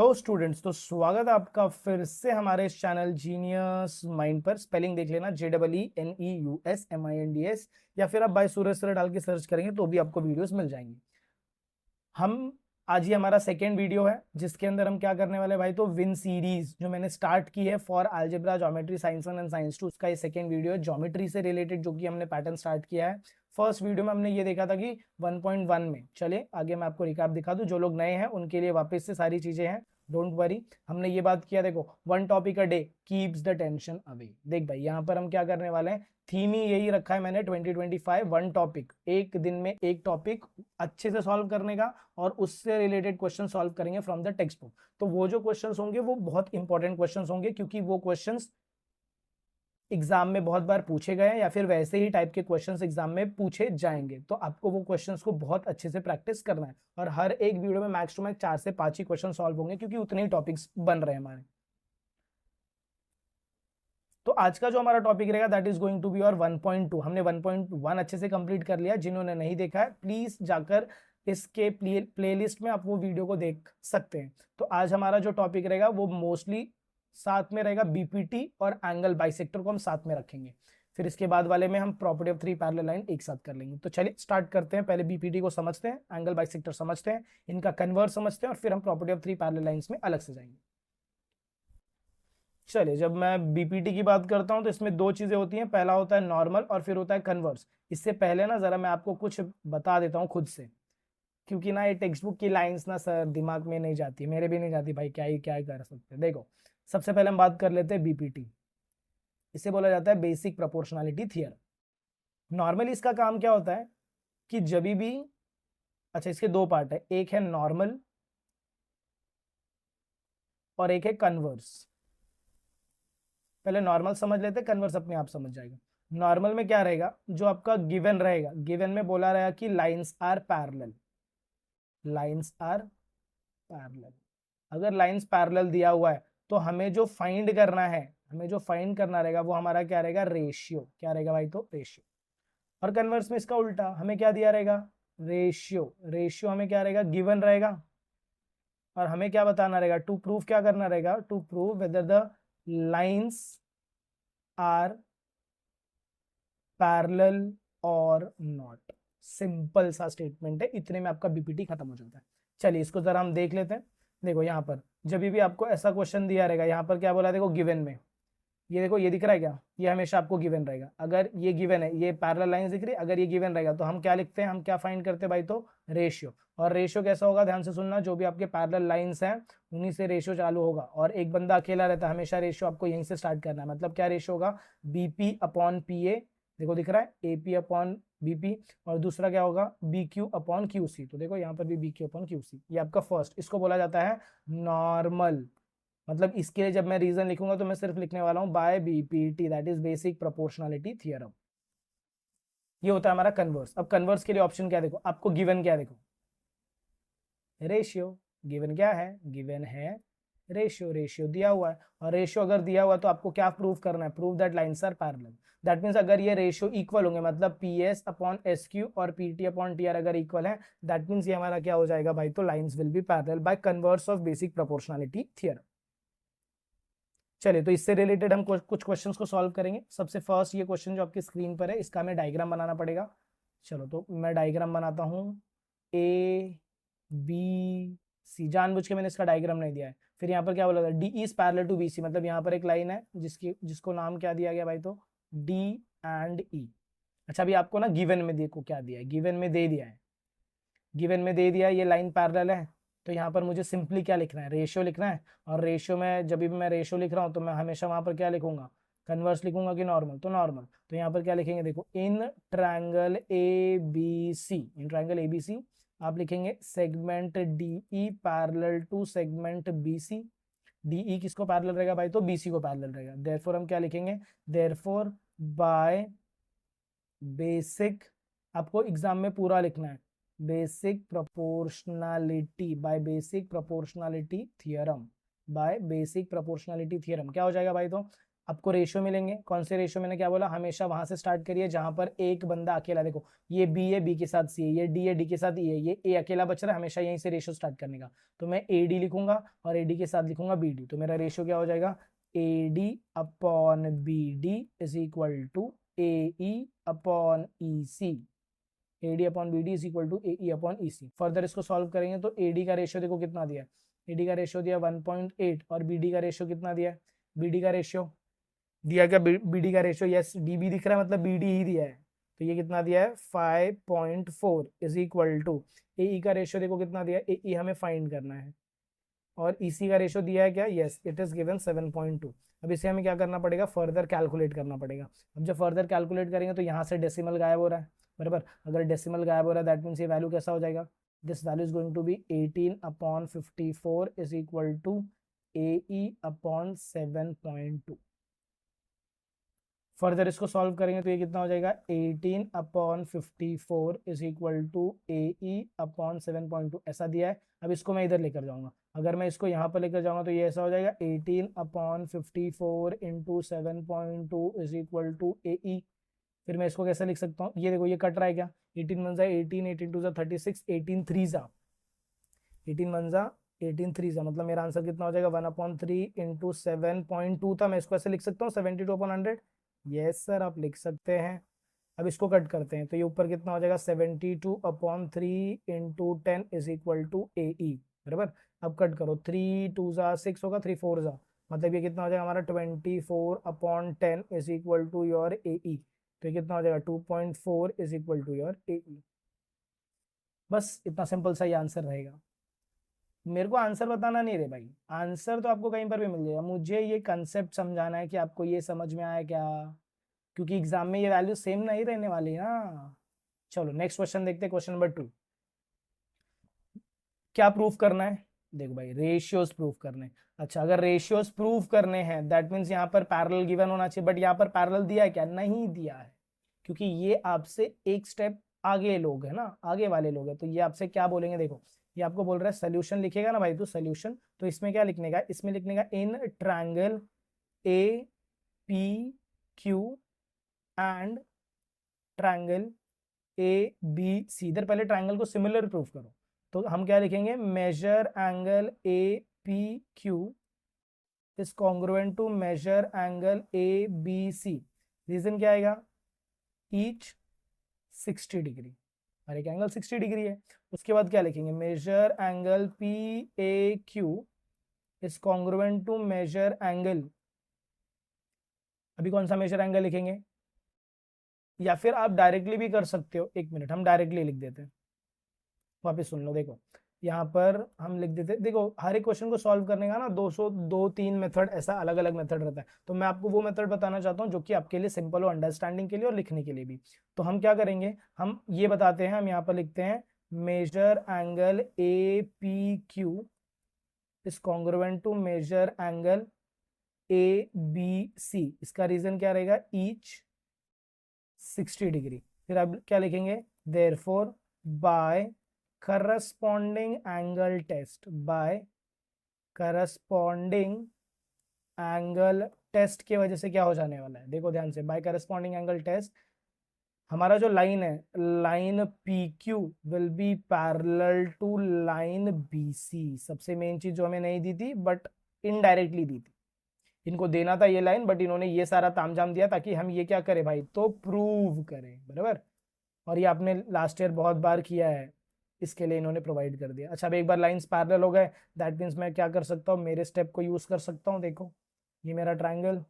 Hello students, तो स्वागत है आपका फिर से हमारे इस चैनल जीनियस माइंड पर। स्पेलिंग देख लेना, JEENEUSMINDS, या फिर आप बाय सूरज सर डाल के सर्च करेंगे तो भी आपको वीडियोस मिल जाएंगी। हम आज ही हमारा सेकेंड वीडियो है जिसके अंदर हम क्या करने वाले भाई, तो विन सीरीज जो मैंने स्टार्ट की है for algebra, geometry, science 1 and science 2, उसका ये सेकेंड वीडियो है ज्योमेट्री से रिलेटेड, जो कि हमने पैटर्न स्टार्ट किया है। फर्स्ट वीडियो में हमने ये देखा था कि 1.1 में, चले आगे मैं आपको रिकैप दिखा दूं, जो लोग नए हैं उनके लिए वापस से सारी चीजें हैं, डोंट वरी। हमने ये बात किया, देखो, 1 topic a day keeps the tension away. देख भाई, यहाँ पर हम क्या करने वाले हैं, थीम ही यही रखा है मैंने 2025, 1 टॉपिक, एक दिन में एक टॉपिक अच्छे से सॉल्व करने का, और उससे रिलेटेड क्वेश्चन सॉल्व करेंगे फ्रॉम द टेक्स्ट बुक। तो वो जो क्वेश्चंस होंगे वो बहुत इंपॉर्टेंट क्वेश्चंस होंगे, क्योंकि वो क्वेश्चंस एग्जाम में बहुत बार पूछे गए हैं, या फिर वैसे ही टाइप के क्वेश्चंस एग्जाम में पूछे जाएंगे। तो आपको वो क्वेश्चंस को बहुत अच्छे से प्रैक्टिस करना है, और हर एक वीडियो में मैक्स टू मैक्स 4 से 5 ही क्वेश्चन सॉल्व होंगे, क्योंकि उतने ही टॉपिक्स बन रहे हैं हमारे। तो आज का जो हमारा टॉपिक रहेगा that is going to be और 1.2। हमने 1.1 अच्छे से कंप्लीट कर लिया। जिन्होंने नहीं देखा है प्लीज जाकर इसके प्लेलिस्ट में आप वो वीडियो को देख सकते हैं। तो आज हमारा जो टॉपिक रहेगा वो मोस्टली साथ में रहेगा, बीपीटी और एंगल बाइसेक्टर को हम साथ में रखेंगे। फिर इसके बाद वाले में हम प्रॉपर्टी ऑफ 3 पैरेलल लाइन एक साथ कर लेंगे। तो चलिए स्टार्ट करते हैं। पहले बीपीटी को समझते हैं, एंगल बाइसेक्टर समझते हैं, इनका कन्वर्स समझते हैं, और फिर हम प्रॉपर्टी ऑफ 3 पैरेलल लाइंस में अलग से जाएंगे। चलिए, जब मैं बीपीटी की बात करता हूं तो इसमें दो चीजें होती हैं, पहला होता है नॉर्मल और फिर होता है कन्वर्स। इससे पहले ना जरा मैं आपको कुछ बता देता हूं खुद से, क्योंकि ना ये टेक्स्ट बुक की लाइंस ना सर दिमाग में नहीं जाती, मेरे भी नहीं जाती भाई, क्या ही कर सकते हैं। देखो, सबसे पहले हम बात कर लेते हैं बीपीटी। इसे बोला जाता है बेसिक प्रोपोर्शनलिटी थियरम। नॉर्मली इसका काम क्या होता है कि जब भी, अच्छा, इसके दो पार्ट है, एक है नॉर्मल और एक है कन्वर्स। पहले नॉर्मल समझ लेते हैं, कन्वर्स अपने आप समझ जाएगा। नॉर्मल में क्या रहेगा, जो आपका गिवन रहेगा, गिवन में बोला रहेगा कि lines are parallel, lines are parallel. अगर लाइंस पैरेलल दिया हुआ है तो हमें जो फाइंड करना है, हमें जो फाइंड करना रहेगा वो हमारा क्या रहेगा, रेशियो। क्या रहेगा भाई, तो रेशियो। और कन्वर्स में इसका उल्टा, हमें क्या दिया रहेगा, रेशियो। रेशियो हमें क्या रहेगा, गिवन रहेगा, और हमें क्या बताना रहेगा, टू प्रूव, क्या करना रहेगा, to prove whether the lines are parallel और नॉट। सिंपल सा स्टेटमेंट है, इतने में आपका बीपीटी खत्म हो जाता है। चलिए इसको जरा हम देख लेते हैं। देखो यहाँ पर जब भी आपको ऐसा क्वेश्चन दिया रहेगा, यहाँ पर क्या बोला, देखो गिवन में, ये देखो, ये दिख रहा है क्या, ये हमेशा आपको गिवन रहेगा। अगर ये गिवन है, ये पैरेलल लाइंस दिख रही है, अगर ये गिवन रहेगा तो हम क्या लिखते हैं, हम क्या फाइंड करते हैं भाई, तो रेशियो। और रेशियो कैसा होगा, ध्यान से सुनना, जो भी आपके पैरेलल लाइंस हैं उन्हीं से रेशियो चालू होगा, और एक बंदा अकेला रहता है, हमेशा रेशियो आपको यहीं से स्टार्ट करना है। मतलब क्या रेशियो होगा, बीपी अपॉन पीए, देखो दिख रहा है, एपी अपॉन बीपी, और दूसरा क्या होगा, B Q upon Q C. तो देखो यहाँ पर भी B Q upon Q C, ये आपका फर्स्ट, इसको बोला जाता है नॉर्मल। मतलब इसके लिए जब मैं रीजन लिखूंगा तो मैं सिर्फ लिखने वाला हूं by BPT, that is basic proportionality theorem. ये होता है हमारा कन्वर्स। अब कन्वर्स के लिए ऑप्शन क्या, देखो आपको गिवन क्या, देखो रेशियो। गिवन क्या है, गिवन है रेशियो। रेशियो दिया हुआ है, और रेशियो अगर दिया हुआ है तो आपको क्या प्रूव करना है, prove that lines are parallel. That means अगर ये रेशियो इक्वल होंगे, मतलब P S upon S Q और P T upon T R अगर इक्वल है, दैट मीन्स ये हमारा क्या हो जाएगा भाई, तो lines will be parallel by converse of basic proportionality theorem. चलिए, तो इससे रिलेटेड हम कुछ क्वेश्चंस को सॉल्व करेंगे। सबसे फर्स्ट ये क्वेश्चन जो आपकी स्क्रीन पर है, इसका हमें डायग्राम बनाना पड़ेगा। चलो, तो मैं डायग्राम बनाता हूँ, ए बी सी। जानबूझ के मैंने इसका डायग्राम नहीं दिया है। फिर यहाँ पर क्या बोला था, D is parallel to B C, मतलब यहाँ पर एक लाइन है जिसको नाम क्या दिया गया भाई, तो डी एंड ई। अच्छा, अभी आपको ना गिवन में देखो क्या दिया है, गिवन में दे दिया है, गिवन में दे दिया है ये लाइन पैरेलल है। तो यहाँ पर मुझे सिंपली क्या लिखना है, रेशियो लिखना है। और रेशियो में जब भी मैं रेशियो लिख रहा हूँ तो मैं हमेशा वहां पर क्या लिखूंगा, कन्वर्स लिखूंगा कि नॉर्मल, तो नॉर्मल। तो यहाँ पर क्या लिखेंगे, देखो, in triangle A B C, in triangle A B C आप लिखेंगे segment D E parallel to segment B C. D E किसको पैरेलल रहेगा भाई, तो बी सी को पैरेलल रहेगा। देयरफॉर हम क्या लिखेंगे, देयरफॉर बाय बेसिक, आपको एग्जाम में पूरा लिखना है, basic proportionality, by basic proportionality theorem, by basic proportionality theorem क्या हो जाएगा भाई, तो आपको रेशियो मिलेंगे। कौन से रेशियो? मैंने क्या बोला, हमेशा वहां से स्टार्ट करिए जहां पर एक बंदा अकेला, देखो ये बी है, बी के साथ सी है, ये डी है, डी के साथ ई है, ये ए अकेला बच रहा है, हमेशा यहीं से रेशियो स्टार्ट करने का। तो मैं ए डी लिखूंगा और ए डी के साथ लिखूंगा बी डी, तो मेरा रेशियो क्या हो जाएगा, A D upon B D is equal to A E upon E C. A D upon B D is equal to A E upon E C. Further इसको solve करेंगे तो A D का ratio देखो कितना दिया है, A D का ratio दिया 1.8 और बी डी का रेशियो कितना दिया है, बी डी का रेशियो दिया क्या, बी डी का रेशियो, यस डी बी दिख रहा है मतलब बी डी ही दिया है, तो ये कितना दिया है 5.4 इज इक्वल टू ए ई का रेशियो देखो कितना दिया है, ए ई हमें फाइंड करना है और ई सी का रेशियो दिया है क्या, यस इट इज गिवन 7.2। अब इसे हमें क्या करना पड़ेगा, फर्दर कैलकुलेट करना पड़ेगा। अब जब फर्दर कैलकुलेट करेंगे तो यहाँ से डेसिमल गायब हो रहा है, बराबर, अगर डेसिमल गायब हो रहा है दैट मीन्स ये वैल्यू कैसा हो जाएगा, this value is going to be 18/54 is equal to A E upon 7.2। Further इसको सॉल्व करेंगे तो ये कितना हो जाएगा, 18/54 is equal to A E upon 7.2 ऐसा दिया है। अब इसको मैं इधर लेकर जाऊंगा, अगर मैं इसको यहाँ पर लेकर जाऊंगा तो ये ऐसा हो जाएगा 18/54 into 7.2 is equal to A ई। फिर मैं इसको कैसे लिख सकता हूँ, ये देखो ये कट रहा है क्या, 18 वन जा 18, 18 टू जा 36, 18 थ्री जा 18 वन जा 18 थ्री जा, मतलब मेरा आंसर कितना हो जाएगा 1/3 इंटू 7.2 था। मैं इसको ऐसे लिख सकता हूँ 72/100। यस सर आप लिख सकते हैं। अब इसको कट करते हैं तो ये ऊपर कितना हो जाएगा 72/3 into 10 is equal to A ई, बराबर। अब कट करो, 3 2 जा 6 होगा, 3 4 जा, मतलब ये कितना हो जाएगा हमारा 24/10 इज इक्वल टू योर ए ई, तो ये कितना हो जाएगा 2.4 इज इक्वल टू योर ए ई। बस इतना सिंपल सा ये आंसर रहेगा। मेरे को आंसर बताना नहीं रे भाई, आंसर तो आपको कहीं पर भी मिल जाएगा, मुझे ये कंसेप्ट समझाना है कि आपको ये समझ में आया क्या, क्योंकि एग्जाम में ये वैल्यू सेम नहीं रहने वाली ना। चलो नेक्स्ट क्वेश्चन देखते हैं, क्वेश्चन नंबर 2। क्या प्रूफ करना है, देखो भाई रेशियोज प्रूफ करने हैं। अच्छा अगर रेशियोज प्रूफ करने हैं दैट मीन्स यहाँ पर पैरेलल गिवन होना चाहिए, बट यहाँ पर पैरेलल दिया है क्या, नहीं दिया है, क्योंकि ये आपसे एक स्टेप आगे लोग है ना, आगे वाले लोग हैं, तो ये आपसे क्या बोलेंगे, देखो ये आपको बोल रहा है सोल्यूशन लिखेगा ना भाई, तो सोल्यूशन, तो इसमें क्या लिखने का, इसमें लिखने का in triangle A P Q and triangle A B C, इधर पहले ट्रायंगल को सिमिलर प्रूफ करो, तो हम क्या लिखेंगे, measure angle A P Q is congruent to measure angle A B C. Reason क्या आएगा, ईच 60 डिग्री, हर एक एंगल 60 डिग्री है। उसके बाद क्या लिखेंगे, measure angle P A Q is congruent to measure angle, अभी कौन सा मेजर एंगल लिखेंगे, या फिर आप डायरेक्टली भी कर सकते हो, एक मिनट हम डायरेक्टली लिख देते हैं, वापस सुन लो। देखो यहाँ पर हम लिख देते, देखो हर एक क्वेश्चन को सॉल्व करने का ना 203 मेथड, ऐसा अलग अलग मेथड रहता है, तो मैं आपको वो मेथड बताना चाहता हूँ जो कि आपके लिए सिंपल हो, अंडरस्टैंडिंग के लिए और लिखने के लिए भी। तो हम क्या करेंगे, हम ये बताते हैं, हम यहाँ पर लिखते हैं measure angle A P Q is congruent to measure angle A B C. इसका रीजन क्या रहेगा, ईच 60 डिग्री। फिर आप क्या लिखेंगे, therefore bye corresponding angle test, by corresponding angle test के वजह से क्या हो जाने वाला है, देखो ध्यान से, by corresponding angle test हमारा जो लाइन है, line PQ will be parallel to line BC। सबसे मेन चीज जो हमें नहीं दी थी बट इनडायरेक्टली दी थी, इनको देना था ये लाइन, बट इन्होंने ये सारा तामझाम दिया ताकि हम ये क्या करें भाई, तो प्रूव करें, बराबर। और ये आपने लास्ट ईयर बहुत बार किया है, इसके लिए इन्होंने प्रोवाइड कर दिया। अच्छा अब एक बार लाइंस पैरेलल हो गए दैट मीन्स मैं क्या कर सकता हूँ, मेरे स्टेप को यूज कर सकता हूँ। देखो ये मेरा ट्रायंगल,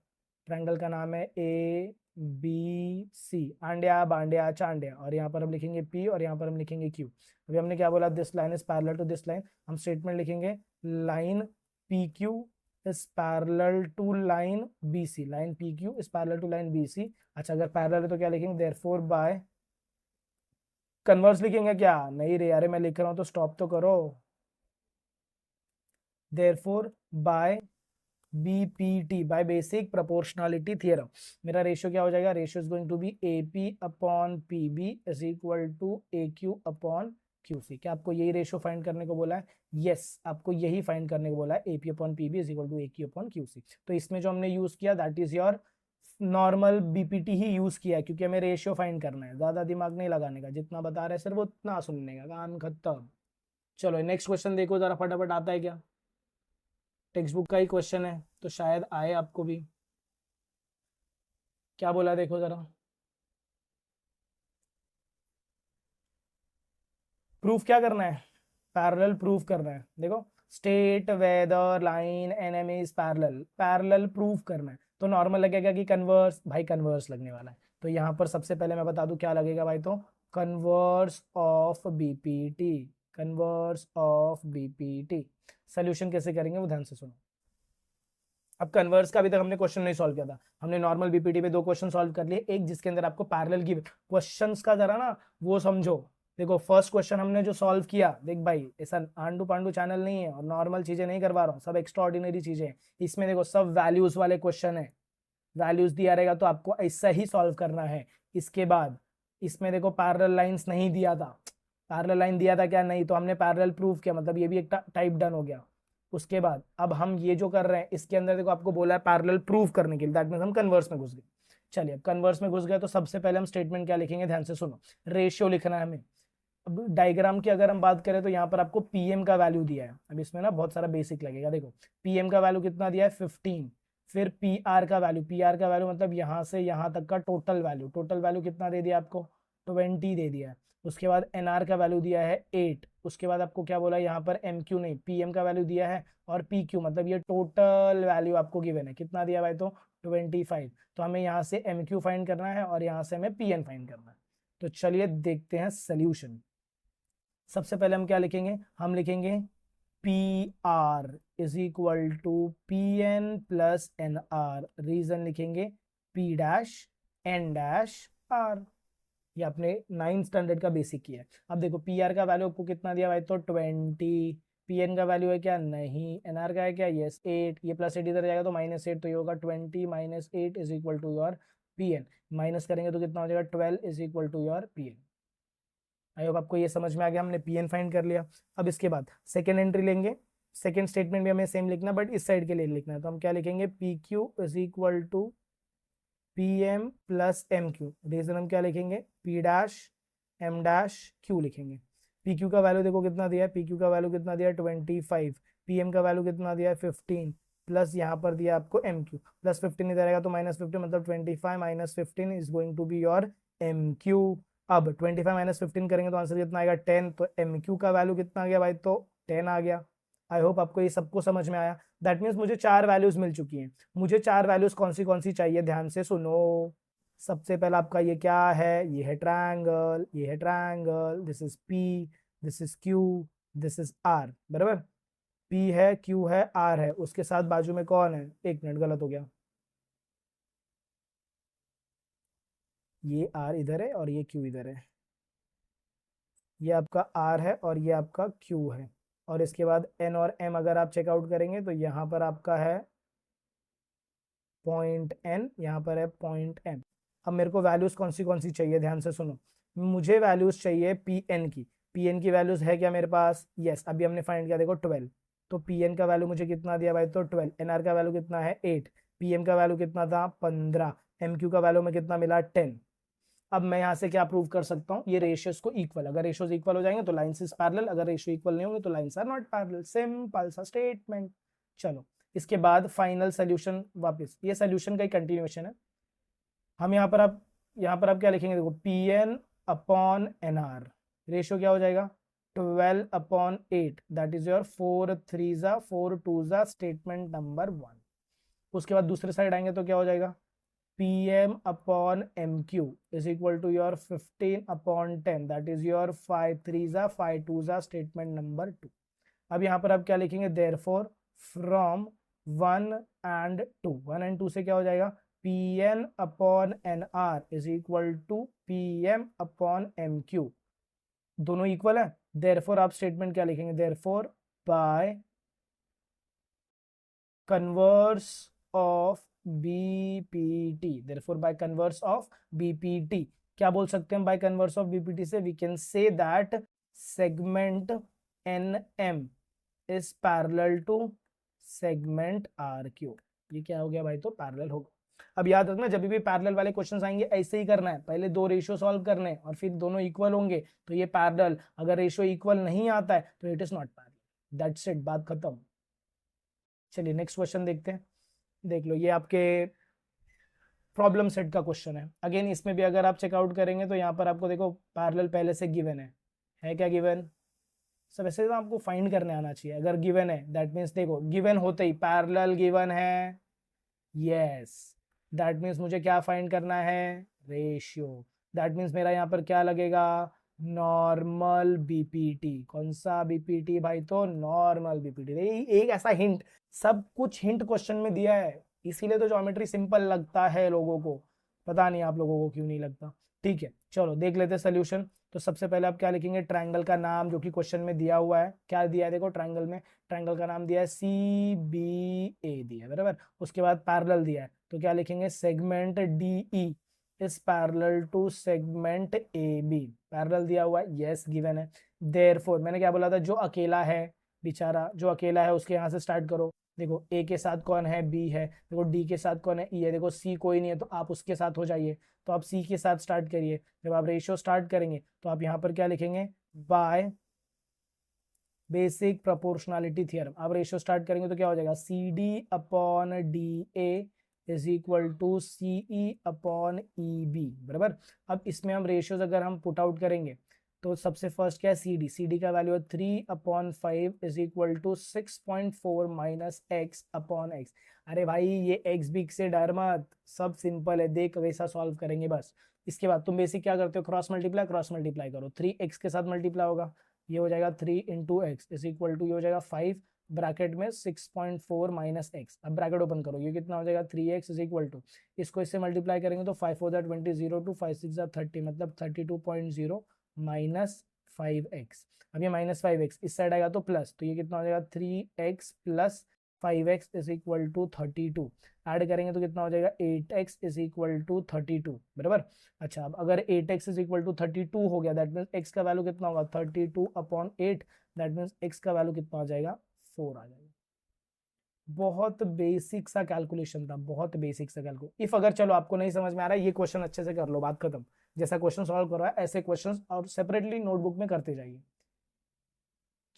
ट्रायंगल का नाम है ए बी सी, आंडिया बांडिया चांडिया, और यहाँ पर हम लिखेंगे पी और यहाँ पर हम लिखेंगे क्यू। अभी हमने क्या बोला, this line is parallel to this line, हम स्टेटमेंट लिखेंगे line P Q is parallel to line B C, line P Q is parallel to line B C. अच्छा अगर पैरेलल है तो क्या लिखेंगे, देयरफॉर बाय, कन्वर्स लिखेंगे क्या, नहीं रे अरे मैं लिख रहा हूं तो स्टॉप तो करो, therefore by BPT, by basic proportionality theorem, मेरा रेशियो क्या हो जाएगा, ratio is going to be AP upon PB is equal to A Q upon QC। क्या आपको यही रेशियो फाइंड करने को बोला है? यस, आपको यही फाइंड करने को बोला है, AP upon PB is equal to AQ upon QC। तो इसमें जो हमने यूज किया that is your normal BPT ही यूज किया, क्योंकि हमें रेशियो फाइंड करना है, ज्यादा दिमाग नहीं लगाने का, जितना बता रहे सिर्फ उतना सुनने का, काम खत्म। चलो नेक्स्ट क्वेश्चन देखो जरा फटाफट, आता है क्या? टेक्स्ट बुक का ही क्वेश्चन है तो शायद आए आपको भी। क्या बोला देखो जरा, प्रूफ क्या करना है? पैरेलल प्रूफ करना है। देखो, state whether line NM is parallel, parallel proof करना है। तो नॉर्मल लगेगा कि कन्वर्स, भाई कन्वर्स लगने वाला है। तो यहाँ पर सबसे पहले मैं बता दूं क्या लगेगा भाई, तो converse of BPT, converse of BPT. Solution कैसे करेंगे वो ध्यान से सुनो। अब कन्वर्स का अभी तक हमने क्वेश्चन नहीं सॉल्व किया था, हमने नॉर्मल बीपीटी पे 2 क्वेश्चन सॉल्व कर लिए, एक जिसके अंदर आपको पैरेलल की क्वेश्चंस का जरा ना वो समझो। देखो फर्स्ट क्वेश्चन हमने जो सॉल्व किया, देख भाई ऐसा आंडू पांडू चैनल नहीं है और नॉर्मल चीजें नहीं करवा रहा हूँ, सब एक्स्ट्राऑर्डिनरी चीजें हैं। इसमें देखो सब वैल्यूज वाले क्वेश्चन है, वैल्यूज दिया रहेगा तो आपको ऐसा ही सॉल्व करना है। इसके बाद इसमें देखो पैरेलल लाइंस नहीं दिया था, पैरेलल लाइन दिया था क्या? नहीं, तो हमने पैरेलल प्रूफ किया, मतलब ये भी एक टाइप डन हो गया। उसके बाद अब हम ये जो कर रहे हैं इसके अंदर देखो आपको बोला है पैरेलल प्रूफ करने के लिए, दैट मींस हम कन्वर्स में घुस गए। चलिए अब कन्वर्स में घुस गए तो सबसे पहले हम स्टेटमेंट क्या लिखेंगे, ध्यान से सुनो। रेशियो लिखना है हमें। अब डायग्राम की अगर हम बात करें तो यहाँ पर आपको पीएम का वैल्यू दिया है। अब इसमें ना बहुत सारा बेसिक लगेगा। देखो पीएम का वैल्यू कितना दिया है? 15। फिर पीआर का वैल्यू, पीआर का वैल्यू मतलब यहाँ से यहाँ तक का टोटल वैल्यू, टोटल वैल्यू कितना दे दिया आपको? 20 दे दिया है। उसके बाद एनआर का वैल्यू दिया है 8। उसके बाद आपको क्या बोला यहाँ पर? एमक्यू नहीं, पीएम का वैल्यू दिया है, और पीक्यू मतलब ये टोटल वैल्यू आपको गिवन है, कितना दिया भाई? तो 25। तो हमें यहाँ से एमक्यू फाइंड करना है और यहाँ से हमें पीएन फाइंड करना है। तो चलिए देखते हैं सोल्यूशन। सबसे पहले हम क्या लिखेंगे? हम लिखेंगे P R is equal to P N plus N R. Reason लिखेंगे P dash N dash R. ये आपने 9th स्टैंडर्ड का बेसिक किया है। अब देखो पी आर का वैल्यू आपको कितना दिया भाई? तो 20। पी एन का वैल्यू है क्या? नहीं। एन आर का है क्या? यस 8। ये +8 इधर जाएगा तो -8, तो ये होगा 20 - 8 is equal to your P N. Minus करेंगे तो कितना हो जाएगा? 12 is equal to your P N. I hope आपको ये समझ में आ गया, हमने पीएन फाइंड कर लिया। अब इसके बाद सेकेंड एंट्री लेंगे, सेकेंड स्टेटमेंट भी हमें सेम लिखना बट इस साइड के लिए लिखना है। तो हम क्या लिखेंगे? P Q is equal to P M plus M Q. Reason हम क्या लिखेंगे? P dash M dash Q लिखेंगे। पी क्यू का वैल्यू देखो कितना दिया है? पी क्यू का वैल्यू कितना दिया है? 25। पी एम का वैल्यू कितना दिया है? 15 प्लस यहाँ पर दिया आपको एम क्यू, +15 इधर आएगा तो -15, मतलब 25 - 15 is going to be your M Q. अब 25 - 15 करेंगे तो आंसर कितना आएगा? 10। तो एम क्यू का वैल्यू कितना आ गया भाई? तो 10 आ गया। आई होप आपको ये सबको समझ में आया। दैट मीन्स मुझे 4 वैल्यूज मिल चुकी हैं। मुझे 4 वैल्यूज कौन सी चाहिए? ध्यान से सुनो। सबसे पहला आपका ये क्या है? ये है ट्रायंगल, ये है triangle, this is P, this is Q, this is R, बराबर। पी है, क्यू है, आर है, उसके साथ बाजू में कौन है? एक मिनट, गलत हो गया, ये आर इधर है और ये क्यू इधर है। ये आपका आर है और ये आपका क्यू है। और इसके बाद एन और एम अगर आप चेकआउट करेंगे तो यहाँ पर आपका है पॉइंट एन, यहाँ पर है पॉइंट एम। अब मेरे को वैल्यूज कौन सी चाहिए? ध्यान से सुनो। मुझे वैल्यूज चाहिए पी एन की। पी एन की वैल्यूज है क्या मेरे पास? यस, अभी हमने फाइंड किया देखो 12। तो पी एन का वैल्यू मुझे कितना दिया भाई? तो 12। एन आर का वैल्यू कितना है? 8। पी एम का वैल्यू कितना था? 15। एम क्यू का वैल्यू में कितना मिला? 10। अब मैं यहाँ से क्या प्रूव कर सकता हूँ? ये रेशियोज को इक्वल, अगर रेशियोज इक्वल हो जाएंगे तो लाइंस इज पैरेलल, अगर रेशियो इक्वल नहीं होंगे तो lines are not parallel. Simple सा स्टेटमेंट। चलो इसके बाद फाइनल सोल्यूशन, वापस ये सोल्यूशन का ही कंटिन्यूएशन है। हम यहाँ पर आप क्या लिखेंगे? देखो P N upon N R, ratio क्या हो जाएगा? 12/8, that is your 4 3 4 2 statement number 1। उसके बाद दूसरे साइड आएंगे तो क्या हो जाएगा? Pm upon MQ is equal to your 15/10, that is your 5 3 5 2 statement number 2। अब यहाँ पर आप क्या लिखेंगे? therefore from 1 and 2, 1 and 2 से क्या हो जाएगा? Pn upon Nr is equal to Pm upon MQ, दोनों इक्वल है। therefore आप स्टेटमेंट क्या लिखेंगे? therefore by converse of BPT, therefore by converse of BPT क्या बोल सकते हैं? by converse of BPT से we can say that segment NM is parallel to segment RQ। ये क्या हो गया भाई, तो पैरेलल होगा। अब याद रखना जब भी पैरेलल वाले क्वेश्चंस आएंगे ऐसे ही करना है, पहले दो रेशियो सॉल्व करने हैं और फिर दोनों इक्वल होंगे तो ये पैरेलल, अगर रेशियो इक्वल नहीं आता है तो it is not parallel. That's it, बात खत्म। चलिए नेक्स्ट क्वेश्चन देखते हैं। देख लो ये आपके प्रॉब्लम सेट का क्वेश्चन है। अगेन इसमें भी अगर आप चेकआउट करेंगे तो यहाँ पर आपको देखो पैरेलल पहले से गिवन है क्या गिवन? सब ऐसे तो आपको फाइंड करने आना चाहिए। अगर गिवन है दैट मीन्स देखो गिवन होते ही पैरेलल गिवन है, यस, दैट मीन्स मुझे क्या फाइंड करना है? रेशियो। दैट मीन्स मेरा यहाँ पर क्या लगेगा? Normal BPT. कौन सा बीपीटी भाई? तो नॉर्मल बीपीटी। एक ऐसा हिंट, सब कुछ हिंट क्वेश्चन में दिया है, इसीलिए तो ज्योमेट्री सिंपल लगता है लोगों को, पता नहीं आप लोगों को क्यों नहीं लगता। ठीक है चलो देख लेते हैं सोल्यूशन। तो सबसे पहले आप क्या लिखेंगे? ट्रायंगल का नाम जो कि क्वेश्चन में दिया हुआ है, क्या दिया है देखो ट्रायंगल में, ट्रायंगल का नाम दिया है CBA दिया है बराबर। उसके बाद पैरेलल दिया है तो क्या लिखेंगे? Segment DE is parallel to segment AB। Parallel दिया हुआ है, यस गिवन है। देयरफॉर मैंने क्या बोला था, जो अकेला है बेचारा, जो अकेला है उसके यहाँ से स्टार्ट करो। देखो A के साथ कौन है? B है। देखो D के साथ कौन है? E है। देखो C कोई नहीं है तो आप उसके साथ हो जाइए, तो आप C के साथ स्टार्ट करिए। जब आप रेशियो स्टार्ट करेंगे तो आप यहाँ पर क्या लिखेंगे? By basic proportionality theorem. आप रेशियो स्टार्ट करेंगे तो क्या हो जाएगा? CD upon DA is equal to CE upon EB बराबर। अब इसमें हम रेशियोज अगर हम पुट आउट करेंगे तो सबसे फर्स्ट क्या है? CD का वैल्यू है 3/5 is equal to 6.4 minus x upon x। अरे भाई ये x बिग से डर मत, सब सिंपल है, देख वैसा सॉल्व करेंगे बस। इसके बाद तुम बेसिक क्या करते हो? क्रॉस मल्टीप्लाई करो। 3x के साथ मल्टीप्लाई होगा, ये हो जाएगा 3 into x is equal to, ये हो जाएगा 5 ब्रैकेट में 6.4 माइनस एक्स। अब ब्रैकेट ओपन करो, ये कितना हो जाएगा? 3x इज इक्वल टू, इसको इससे मल्टीप्लाई करेंगे तो 5 4 20 0 टू 5 6 30 मतलब 32.0 माइनस 5x। अब ये माइनस 5x इस साइड आएगा तो प्लस, तो ये कितना हो जाएगा? 3x plus 5x is equal to 32। Add करेंगे तो कितना हो जाएगा? 8x इज इक्वल टू 32 बराबर। अच्छा अब अगर 8x इज इक्वल टू 32 हो गया दैट मीन्स x का वैल्यू कितना होगा? 32 अपॉन 8, दैट मीन्स x का वैल्यू कितना हो जाएगा? 4 आ जाएगा। बहुत बेसिक सा कैलकुलेशन था, बहुत बेसिक सा कैलकुलेशन। इफ अगर चलो आपको नहीं समझ में आ रहा है ये क्वेश्चन अच्छे से कर लो, बात खत्म। जैसा क्वेश्चन सॉल्व करो ऐसे क्वेश्चन और सेपरेटली नोटबुक में करते जाइए।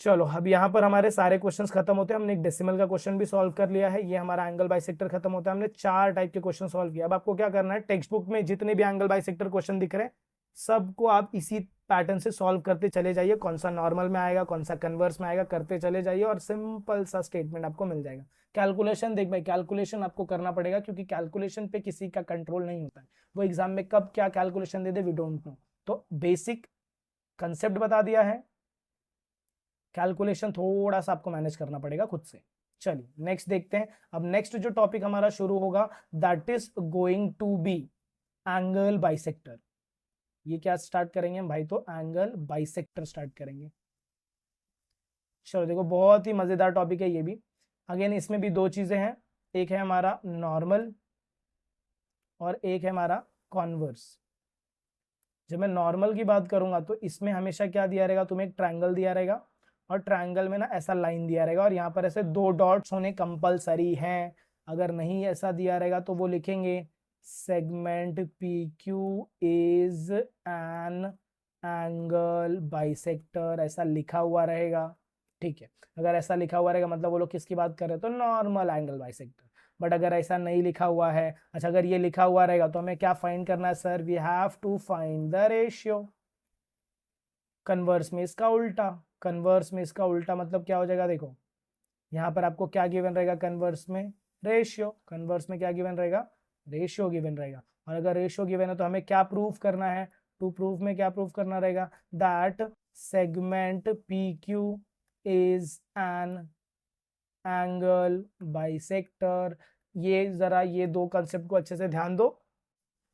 चलो अब यहाँ पर हमारे सारे क्वेश्चंस खत्म होते हैं। हमने एक डेसिमल का क्वेश्चन भी सॉल्व कर लिया है, ये हमारा एंगल बाइसेक्टर खत्म होता है। हमने 4 टाइप के क्वेश्चन सॉल्व किया। अब आपको क्या करना है? टेक्स्ट बुक में जितने भी एंगल बाइसेक्टर क्वेश्चन दिख रहे हैं सबको आप इसी पैटर्न से सॉल्व करते चले जाइए। कौन सा नॉर्मल में आएगा, कौन सा कन्वर्स में आएगा, करते चले जाइए और सिंपल सा स्टेटमेंट आपको मिल जाएगा। कैलकुलेशन देख भाई, कैलकुलेशन आपको करना पड़ेगा क्योंकि कैलकुलेशन पे किसी का कंट्रोल नहीं होता है। वो एग्जाम में कब क्या कैलकुलेशन दे दे वी डोंट नो। तो बेसिक कंसेप्ट बता दिया है, कैलकुलेशन थोड़ा सा आपको मैनेज करना पड़ेगा खुद से। चलिए नेक्स्ट देखते हैं। अब नेक्स्ट जो टॉपिक हमारा शुरू होगा that is going to be angle bisector. ये क्या स्टार्ट करेंगे हम भाई? तो एंगल बाइसेक्टर स्टार्ट करेंगे। चलो देखो बहुत ही मजेदार टॉपिक है ये भी। अगेन इसमें भी दो चीजें हैं, एक है हमारा नॉर्मल और एक है हमारा कॉन्वर्स। जब मैं नॉर्मल की बात करूंगा तो इसमें हमेशा क्या दिया रहेगा? तुम्हें एक ट्रायंगल दिया रहेगा और ट्रायंगल में ना ऐसा लाइन दिया रहेगा और यहाँ पर ऐसे 2 डॉट्स होने कंपलसरी हैं। अगर नहीं ऐसा दिया रहेगा तो वो लिखेंगे segment PQ is an angle bisector, ऐसा लिखा हुआ रहेगा। ठीक है, अगर ऐसा लिखा हुआ रहेगा मतलब वो लोग किसकी बात कर रहे हैं? तो नॉर्मल एंगल बाइसेक्टर। बट अगर ऐसा नहीं लिखा हुआ है, अच्छा अगर ये लिखा हुआ रहेगा तो हमें क्या फाइंड करना है sir? We have to find the ratio. Converse में इसका उल्टा, कन्वर्स में इसका उल्टा मतलब क्या हो जाएगा? देखो यहाँ पर आपको क्या गिवन रहेगा? कन्वर्स में रेशियो। कन्वर्स में क्या गिवन रहेगा? रेशियो गिवन रहेगा। और अगर रेशियो गिवन है तो हमें क्या प्रूफ करना है? टू प्रूफ में क्या प्रूफ करना रहेगा? That segment PQ is an angle bisector. ये जरा ये दो कंसेप्ट को अच्छे से ध्यान दो,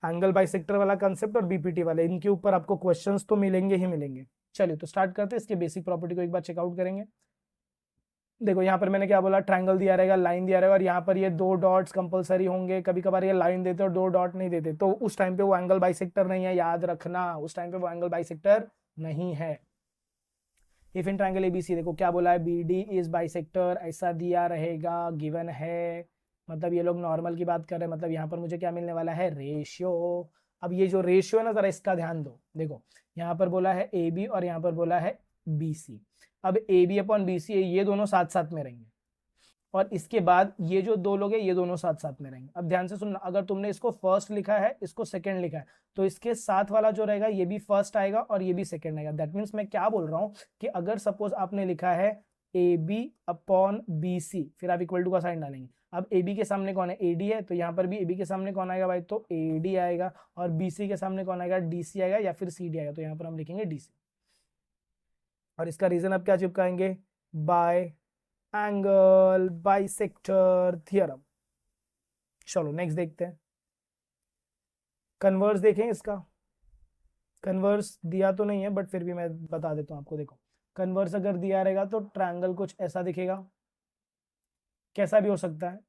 एंगल बाइसेक्टर वाला कंसेप्ट और बीपीटी वाले, इनके ऊपर आपको क्वेश्चंस तो मिलेंगे ही मिलेंगे। चलिए तो स्टार्ट करते हैं, इसके बेसिक प्रॉपर्टी को एक बार चेकआउट करेंगे। देखो यहाँ पर मैंने क्या बोला? ट्रायंगल दिया रहेगा, लाइन दिया रहेगा और यहाँ पर ये 2 डॉट्स कंपलसरी होंगे। कभी कभार ये लाइन देते और 2 डॉट नहीं देते तो उस टाइम पे वो एंगल बाइसेक्टर नहीं है, याद रखना, उस टाइम पे वो एंगल बाइसेक्टर नहीं है। इफ इन ट्रायंगल एबीसी, देखो क्या बोला है, बी डी इज बाइसेक्टर, ऐसा दिया रहेगा, गिवन है, मतलब ये लोग नॉर्मल की बात कर रहे हैं, मतलब यहाँ पर मुझे क्या मिलने वाला है, रेशियो। अब ये जो रेशियो है ना, जरा इसका ध्यान दो, देखो यहाँ पर बोला है ए बी और यहाँ पर बोला है बी सी। अब A B upon B C, ये दोनों साथ साथ में रहेंगे, और इसके बाद ये जो दो लोग हैं ये दोनों साथ साथ में रहेंगे। अब ध्यान से सुनना, अगर तुमने इसको फर्स्ट लिखा है, इसको सेकंड लिखा है, तो इसके साथ वाला जो रहेगा ये भी फर्स्ट आएगा और ये भी सेकंड आएगा। दैट मीन्स मैं क्या बोल रहा हूँ कि अगर सपोज आपने लिखा है A B upon B C, फिर आप इक्वल टू का साइन डालेंगे। अब ए बी के सामने कौन है, ए डी है, तो यहाँ पर भी ए बी के सामने कौन आएगा भाई, तो ए डी आएगा, और बी सी के सामने कौन आएगा, डी सी आएगा, या फिर सी डी आएगा, तो यहाँ पर हम लिखेंगे डी सी। और इसका रीजन अब क्या चिपकाएंगे, बाय एंगल बाइसेक्टर थ्योरम। चलो नेक्स्ट देखते हैं, कन्वर्स देखें इसका। कन्वर्स दिया तो नहीं है बट फिर भी मैं बता देता हूं आपको। देखो कन्वर्स अगर दिया रहेगा तो ट्रायंगल कुछ ऐसा दिखेगा, कैसा भी हो सकता है,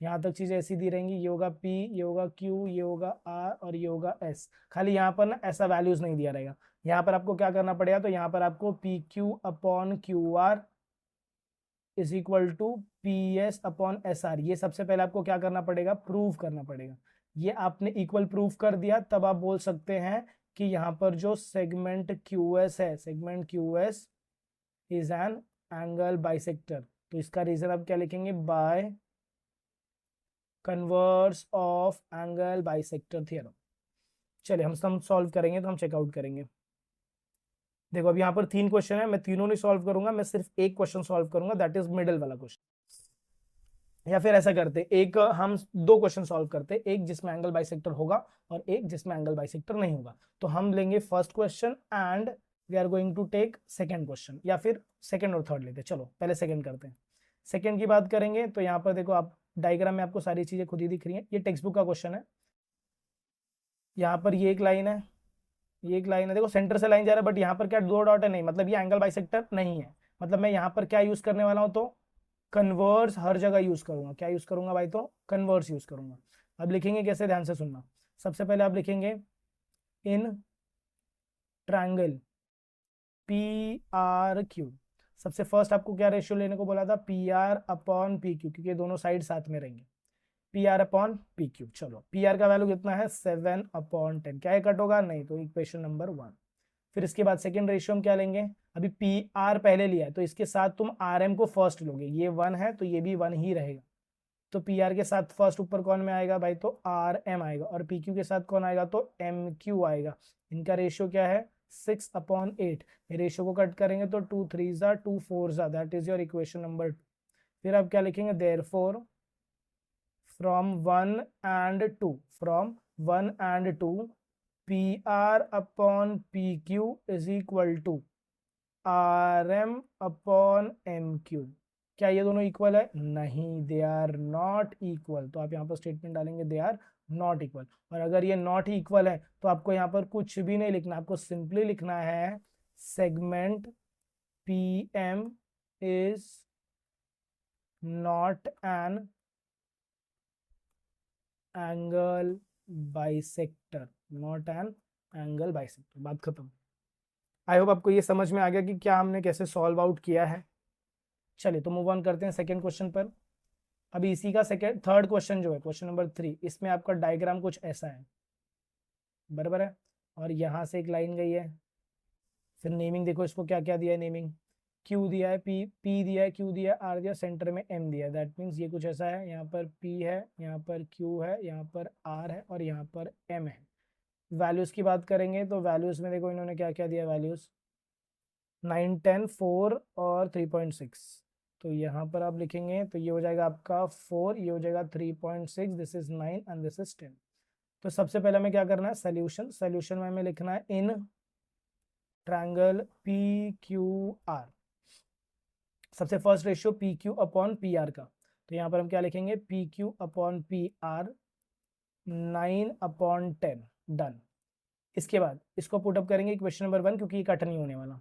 यहाँ तक चीजें ऐसी दी रहेंगी, ये होगा P, ये होगा Q, ये होगा R और ये होगा S। खाली यहाँ पर ना ऐसा वैल्यूज नहीं दिया रहेगा, यहाँ पर आपको क्या करना पड़ेगा, तो यहाँ पर आपको PQ upon QR is equal to PS upon SR, ये सबसे पहले आपको क्या करना पड़ेगा, प्रूव करना पड़ेगा। ये आपने इक्वल प्रूव कर दिया, तब आप बोल सकते हैं कि यहाँ पर जो सेगमेंट QS है, segment QS is an angle bisector. तो इसका रीजन आप क्या लिखेंगे, bye converse of angle bisector theorem. चलिए हम सॉल्व करेंगे, तो हम चेकआउट करेंगे। देखो अब यहाँ पर 3 क्वेश्चन है, मैं तीनों नहीं सॉल्व करूंगा, मैं सिर्फ एक क्वेश्चन सॉल्व करूंगा, दैट इज मिडिल वाला क्वेश्चन। या फिर ऐसा करते, एक हम 2 क्वेश्चन सॉल्व करते, एक जिसमें एंगल बाइसेक्टर होगा और एक जिसमें एंगल बाइसेक्टर नहीं होगा। तो हम लेंगे first question and we are going to take second question, या फिर सेकंड और थर्ड लेते हैं। चलो पहले सेकंड करते हैं। सेकंड की बात करेंगे तो यहाँ पर देखो, आप डायग्राम में आपको सारी चीजें खुद ही दिख रही हैं, ये टेक्स्ट बुक का क्वेश्चन है। यहाँ पर ये एक लाइन है, ये एक लाइन है, देखो सेंटर से लाइन जा रहा है, बट यहाँ पर क्या 2 डॉट है, नहीं मतलब ये एंगल बाइसेक्टर नहीं है। मतलब मैं यहाँ पर क्या यूज करने वाला हूँ, तो कन्वर्स हर जगह यूज करूंगा। क्या यूज करूंगा भाई, तो कन्वर्स यूज करूंगा। अब लिखेंगे कैसे, ध्यान से सुनना। सबसे पहले आप लिखेंगे इन ट्रायंगल PRQ, सबसे फर्स्ट आपको क्या रेशियो लेने को बोला था, PR अपॉन PQ, क्योंकि दोनों साइड साथ में रहेंगे, PR अपॉन PQ। चलो PR का वैल्यू कितना है, 7 अपॉन 10, क्या है कट होगा, नहीं, तो इक्वेशन नंबर 1। फिर इसके बाद सेकंड रेशियो हम क्या लेंगे, अभी PR पहले लिया है तो इसके साथ तुम RM को फर्स्ट लोगे, ये 1 है तो ये भी 1 ही रहेगा। तो PR के साथ फर्स्ट ऊपर कौन में आएगा भाई, तो RM आएगा, और PQ के साथ कौन आएगा, तो MQ आएगा। इनका रेशियो क्या है, 6 अपॉन 8। रेशियो को कट करेंगे तो 2 3 2 4, that is your equation number 2। फिर आप क्या लिखेंगे, therefore from 1 and 2, from 1 and 2, PR upon PQ is equal to RM upon MQ। क्या ये दोनों इक्वल है, नहीं, दे आर नॉट इक्वल। तो आप यहाँ पर स्टेटमेंट डालेंगे दे आर नॉट इक्वल। और अगर ये नॉट इक्वल है तो आपको यहाँ पर कुछ भी नहीं लिखना, आपको सिंपली लिखना है segment PM is not an angle bisector, not an angle bisector, बात खत्म। आई होप आपको ये समझ में आ गया कि क्या हमने कैसे सॉल्व आउट किया है। चलिए तो मूव ऑन करते हैं सेकंड क्वेश्चन पर। अभी इसी का थर्ड क्वेश्चन जो है, क्वेश्चन नंबर 3, इसमें आपका डायग्राम कुछ ऐसा है, बराबर है, और यहाँ से एक लाइन गई है। फिर नेमिंग देखो, इसको क्या क्या दिया है, नेमिंग Q दिया है, P दिया है, Q दिया है, R दिया, सेंटर में M दिया है। दैट मीन्स ये कुछ ऐसा है, यहाँ पर P है, यहाँ पर Q है, यहाँ पर R है और यहाँ पर M है। वैल्यूज की बात करेंगे तो वैल्यूज में देखो इन्होंने क्या क्या दिया, वैल्यूज 9 10 4 और 3.6। तो यहाँ पर आप लिखेंगे तो ये हो जाएगा आपका 4, ये हो जाएगा 3.6, this is 9 and this is 10। तो सबसे पहले हमें क्या करना है, सोल्यूशन में हमें लिखना है इन ट्रायंगल PQR, सबसे first ratio PQ upon PR का। तो यहाँ पर हम क्या लिखेंगे, PQ upon PR 9 upon 10, done. इसके बाद इसको पुटअप करेंगे इक्वेशन नंबर 1, क्योंकि ये कट नहीं होने वाला।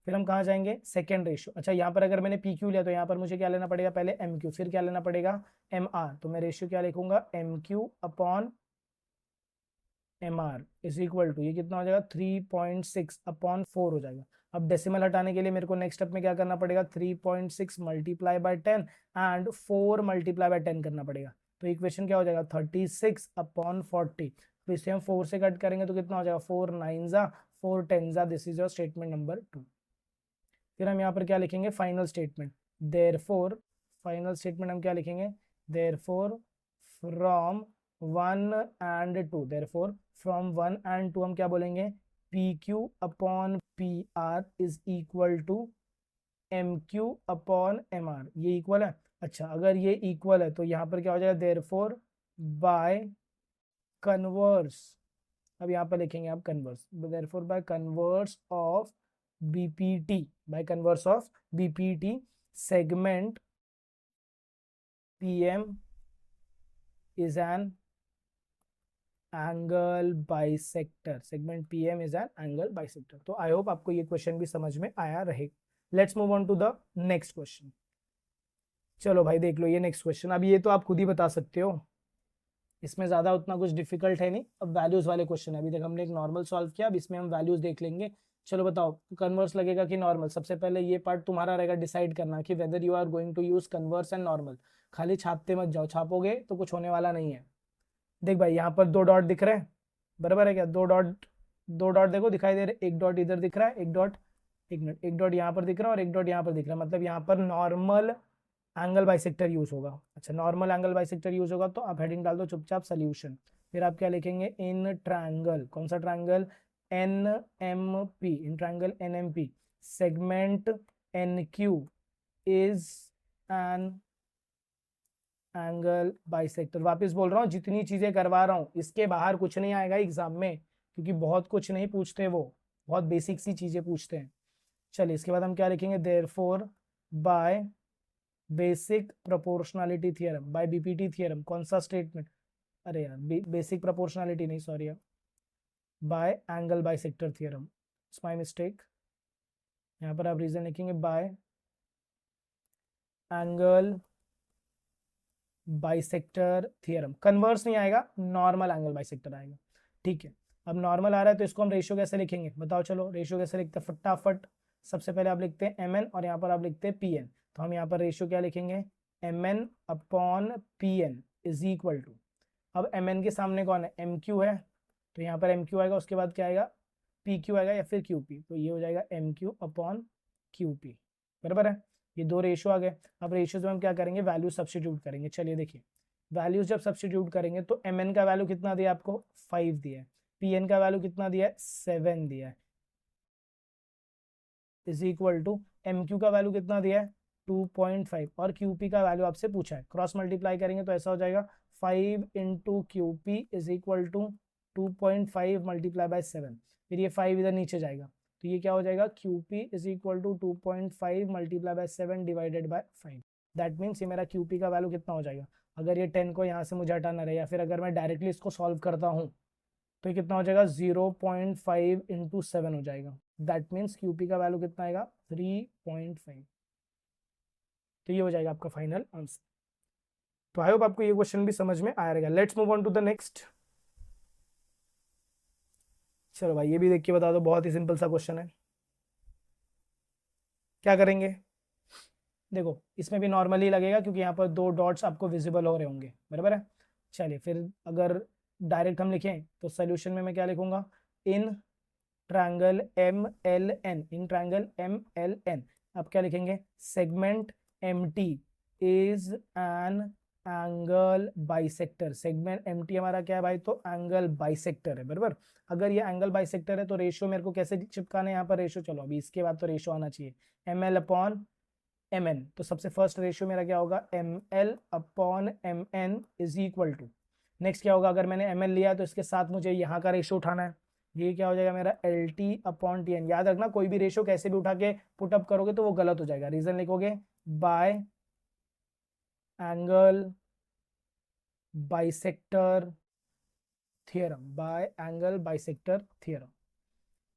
फिर हम कहाँ जाएंगे, सेकेंड रेशियो। अच्छा यहाँ पर अगर मैंने PQ लिया तो यहाँ पर मुझे क्या लेना पड़ेगा, पहले MQ, फिर क्या लेना पड़ेगा, MR। तो मैं रेशियो क्या लिखूंगा, MQ upon MR is equal to, ये कितना हो जाएगा, 3.6 अपॉन 4 हो जाएगा। अब डेसिमल हटाने के लिए मेरे को नेक्स्ट स्टेप में क्या करना पड़ेगा, 3.6 multiply by 10 and 4 multiply by 10 करना पड़ेगा। तो इक्वेशन क्या हो जाएगा, 36/40। तो इसे हम 4 से कट करेंगे तो कितना हो जाएगा, 4 9 जा 4 10 जा। This is your statement number 2। फिर हम यहाँ पर क्या लिखेंगे, final statement. Therefore final statement हम क्या लिखेंगे, therefore from 1 and 2, therefore from 1 and 2 हम क्या बोलेंगे, PQ upon PR is equal to MQ upon MR। ये इक्वल है। अच्छा, अगर ये इक्वल है तो यहाँ पर क्या हो जाएगा, देयरफॉर बाय कन्वर्स। अब यहाँ पर लिखेंगे आप converse, therefore by converse of BPT, bye converse of BPT segment PM is an angle bisector. Segment PM is an angle bisector. तो आई होप आपको ये क्वेश्चन भी समझ में आया रहेगा। Let's move on to the next question. चलो भाई देख लो ये नेक्स्ट क्वेश्चन। अब ये तो आप खुद ही बता सकते हो, इसमें ज्यादा उतना कुछ डिफिकल्ट है नहीं। अब वैल्यूज वाले क्वेश्चन है। अभी तक हमने एक नॉर्मल सॉल्व किया, अब इसमें हम वैल्यूज देख लेंगे। चलो बताओ कन्वर्स लगेगा कि नॉर्मल। सबसे पहले ये पार्ट तुम्हारा रहेगा डिसाइड करना कि whether you are going to use converse and normal. खाली छापते मत जाओ, छापोगे तो कुछ होने वाला नहीं है। देख भाई यहाँ पर 2 डॉट दिख रहे हैं, बराबर है क्या, 2 डॉट देखो दिखाई दे रहे। एक डॉट इधर दिख रहा है, एक डॉट, एक मिनट, एक डॉट यहाँ पर दिख रहा है और एक डॉट यहाँ पर दिख रहा है। मतलब यहाँ पर नॉर्मल एंगल बाइसेक्टर यूज होगा। अच्छा, नॉर्मल एंगल बाइसेक्टर यूज होगा तो आप हेडिंग डाल दो चुपचाप सोल्यूशन। फिर आप क्या लिखेंगे, इन ट्रायंगल, कौन सा triangle, NMP, in triangle NMP segment NQ is an angle bisector. वापस बोल रहा हूँ, जितनी चीजें करवा रहा हूँ इसके बाहर कुछ नहीं आएगा एग्जाम में, क्योंकि बहुत कुछ नहीं पूछते, वो बहुत बेसिक सी चीजें पूछते हैं। चलिए इसके बाद हम क्या लिखेंगे, therefore by basic proportionality theorem, by BPT theorem. कौन सा स्टेटमेंट, अरे यार बेसिक प्रोपोर्शनलिटी नहीं, सॉरी यार, by angle bisector theorem, it's my mistake. यहाँ पर आप रीजन लिखेंगे by angle bisector theorem. Converse नहीं आएगा, नॉर्मल एंगल बाइसेक्टर आएगा। ठीक है, अब नॉर्मल आ रहा है तो इसको हम रेशियो कैसे लिखेंगे बताओ। चलो रेशियो कैसे लिखते हैं फटाफट। सबसे पहले आप लिखते हैं MN और यहाँ पर आप लिखते हैं PN। तो हम यहाँ पर रेशियो क्या लिखेंगे, MN upon PN is equal to, अब MN के सामने कौन है, MQ है, तो यहाँ पर MQ आएगा, उसके बाद क्या आएगा, PQ आएगा या फिर QP। तो ये हो जाएगा MQ अपॉन QP, बराबर है। ये 2 रेशियो आ गए। अब रेशियोज में हम क्या करेंगे, वैल्यू सब्स्टिट्यूट करेंगे। चलिए देखिए, वैल्यूज जब सब्स्टिट्यूट करेंगे तो MN का वैल्यू कितना दिया आपको, 5 दिया है। PN का वैल्यू कितना दिया है, 7 दिया है, इज इक्वल टू MQ का वैल्यू कितना दिया है, 2.5 और QP का वैल्यू आपसे पूछा है। क्रॉस मल्टीप्लाई करेंगे तो ऐसा हो जाएगा 5 into QP is equal to 2.5 multiply by 7। फिर ये 5 इधर नीचे जाएगा तो ये क्या हो जाएगा, QP is equal to 2.5 multiply by 7 divided by 5। That means ये मेरा QP का वैल्यू कितना हो जाएगा। अगर ये 10 को यहाँ से मुझे हटाना रहे या फिर अगर मैं डायरेक्टली इसको सॉल्व करता हूँ तो ये कितना हो जाएगा, 0.5 इंटू 7 हो जाएगा। दैट मीन्स QP का वैल्यू कितना आएगा, 3.5। तो ये हो जाएगा आपका फाइनल आंसर। तो आई होप आपको ये क्वेश्चन भी समझ में आया रहेगा। Let's move on to the next. चलो भाई ये भी देख के बता दो, बहुत ही सिंपल सा क्वेश्चन है। क्या करेंगे, देखो इसमें भी नॉर्मली लगेगा क्योंकि यहाँ पर 2 डॉट्स आपको विजिबल हो रहे होंगे, बराबर है। चलिए फिर अगर डायरेक्ट हम लिखें तो सोल्यूशन में मैं क्या लिखूंगा, in triangle MLN, in triangle MLN आप क्या लिखेंगे, segment MT is an angle bisector. Segment MT हमारा क्या है भाई, तो एंगल बाइसेक्टर है, बराबर। अगर ये एंगल बाइसेक्टर है तो रेशियो मेरे को कैसे चिपकाना है यहाँ पर रेशियो, चलो अभी इसके बाद तो रेशियो आना चाहिए, ML अपॉन MN। तो सबसे फर्स्ट रेशियो मेरा क्या होगा, ML upon MN is equal to, next क्या होगा, अगर मैंने ML लिया तो इसके साथ मुझे यहाँ का रेशियो उठाना है, ये क्या हो जाएगा मेरा LT अपॉन TN। याद रखना कोई भी रेशियो कैसे भी उठा के पुटअप करोगे तो वो गलत हो जाएगा। रीजन लिखोगे bye angle bisector theorem, bye angle bisector theorem.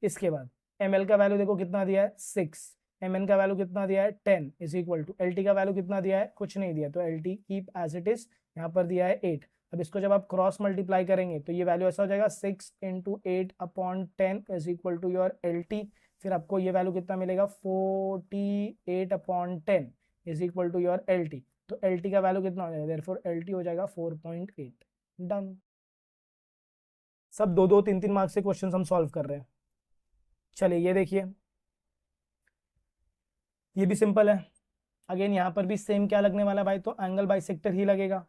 इसके बाद ML का वैल्यू देखो कितना दिया है, 6, MN का वैल्यू कितना दिया है, 10 इज इक्वल टू LT का वैल्यू कितना दिया है, कुछ नहीं दिया तो LT keep as it is, यहाँ पर दिया है 8। अब इसको जब आप क्रॉस मल्टीप्लाई करेंगे तो ये वैल्यू ऐसा हो जाएगा 6 into 8/10 is equal to your LT। फिर आपको ये वैल्यू कितना मिलेगा 48/10 is equal to your LT। तो LT का वैल्यू कितना हो जाएगा, देयरफॉर LT हो जाएगा 4.8। डन। सब 2-2 3-3 मार्क्स से क्वेश्चन हम सॉल्व कर रहे हैं। चलिए ये देखिए, ये भी सिंपल है। अगेन यहाँ पर भी सेम क्या लगने वाला है भाई, तो एंगल बाइसेक्टर ही लगेगा।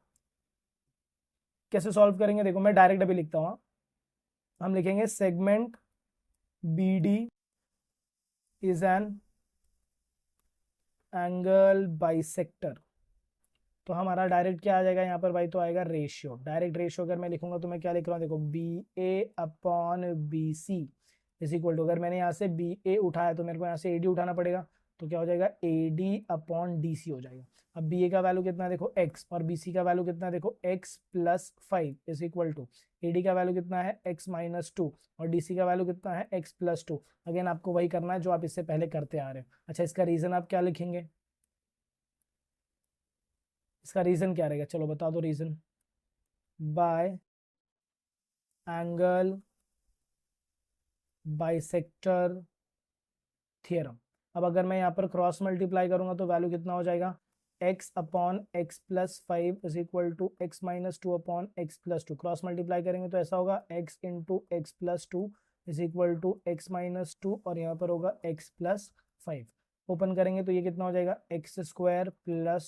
कैसे सॉल्व करेंगे, देखो मैं डायरेक्ट अभी लिखता हूँ। हम लिखेंगे segment BD is an angle bisector. तो हमारा डायरेक्ट क्या आ जाएगा यहाँ पर भाई, तो आएगा रेशियो। डायरेक्ट रेशियो अगर मैं लिखूंगा तो मैं क्या लिख रहा हूँ, देखो BA/BC इज इक्वल टू, अगर मैंने यहाँ से BA उठाया तो मेरे को यहाँ से AD उठाना पड़ेगा, तो क्या हो जाएगा AD/DC हो जाएगा। अब BA का वैल्यू कितना है देखो x, और BC का वैल्यू कितना है देखो x+5 is equal to AD का वैल्यू कितना है x-2 और DC का वैल्यू कितना है x+2। अगेन आपको वही करना है जो आप इससे पहले करते आ रहे हो। अच्छा, इसका रीजन आप क्या लिखेंगे, इसका रीजन क्या रहेगा, चलो बता दो reason. By angle bisector theorem. अब अगर मैं यहाँ पर क्रॉस मल्टीप्लाई करूंगा तो वैल्यू कितना हो जाएगा, x/x+5 is equal to x-2/x+2। Cross multiply करेंगे तो ऐसा होगा x into x+2 is equal to x-2 और यहाँ पर होगा x+5। ओपन करेंगे तो ये कितना हो जाएगा, x² +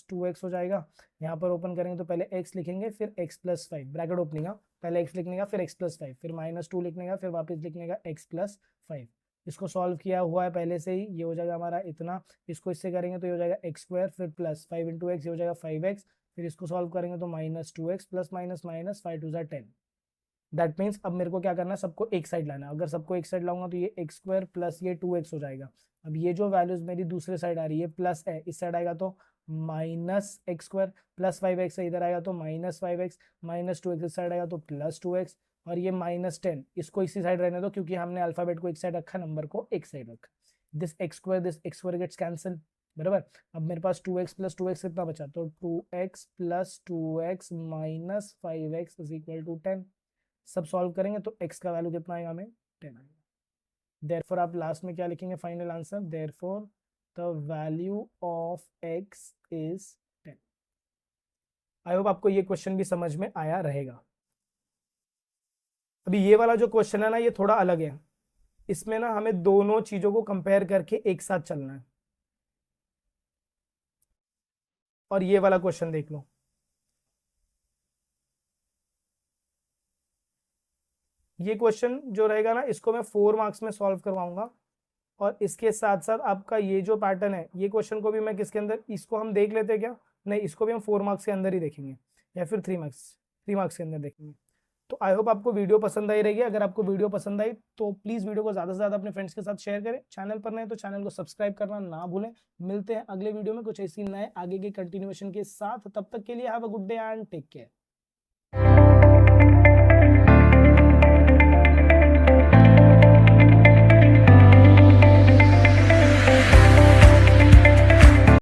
2x हो जाएगा। यहाँ पर ओपन करेंगे तो पहले x लिखेंगे फिर x+5, ब्रैकेट ओपनिंग, पहले x लिखने का फिर x+5 फिर -2 लिखने का फिर वापस लिखने का x+5। इसको सॉल्व किया हुआ है पहले से ही, ये हो जाएगा हमारा इतना। इसको इससे करेंगे तो ये हो जाएगा x² फिर +5 इंटू x, ये हो जाएगा 5x। फिर इसको सॉल्व करेंगे तो -2x plus minus 5 2 10। That means अब मेरे को क्या करना है, सबको एक साइड लाना है। अगर सबको एक साइड लाऊंगा तो ये x² प्लस ये 2x हो जाएगा। अब ये जो वैल्यूज मेरी दूसरे साइड आ रही है प्लस है, इस साइड आएगा तो -x² प्लस 5x इधर आएगा तो -5x, -2x इस साइड आएगा तो +2x और ये -10 इसको इसी साइड रहने दो क्योंकि हमने अल्फाबेट को एक साइड रखा, नंबर को एक साइड रखा। दिस x² गेट्स कैंसिल, बराबर। अब मेरे पास 2x प्लस 2x कितना बचा, तो 2x plus 2x minus 5x is equal to 10। सब सॉल्व करेंगे तो x का वैल्यू कितना आएगा हमें, 10 आएगा। देयरफॉर आप लास्ट में क्या लिखेंगे final answer, therefore the value of x is 10। I hope आपको ये क्वेश्चन भी समझ में आया रहेगा। अभी ये वाला जो क्वेश्चन है ना, ये थोड़ा अलग है। इसमें ना हमें दोनों चीजों को कंपेयर करके एक साथ चलना है। और ये वाला क्वेश्चन देख लो, ये क्वेश्चन जो रहेगा ना, इसको मैं 4 मार्क्स में सॉल्व करवाऊंगा। और इसके साथ साथ आपका ये जो पैटर्न है, ये क्वेश्चन को भी मैं किसके अंदर, इसको हम देख लेते हैं क्या, नहीं इसको भी हम 4 मार्क्स के अंदर ही देखेंगे या फिर 3 मार्क्स के अंदर देखेंगे। तो आई होप आपको वीडियो पसंद आई रहेगी। अगर आपको वीडियो पसंद आई तो प्लीज़ वीडियो को ज़्यादा से ज़्यादा अपने फ्रेंड्स के साथ शेयर करें। चैनल पर नए तो चैनल को सब्सक्राइब करना ना भूलें। मिलते हैं अगले वीडियो में कुछ ऐसी नए आगे के कंटिन्यूएशन के साथ। तब तक के लिए have a good day and take care.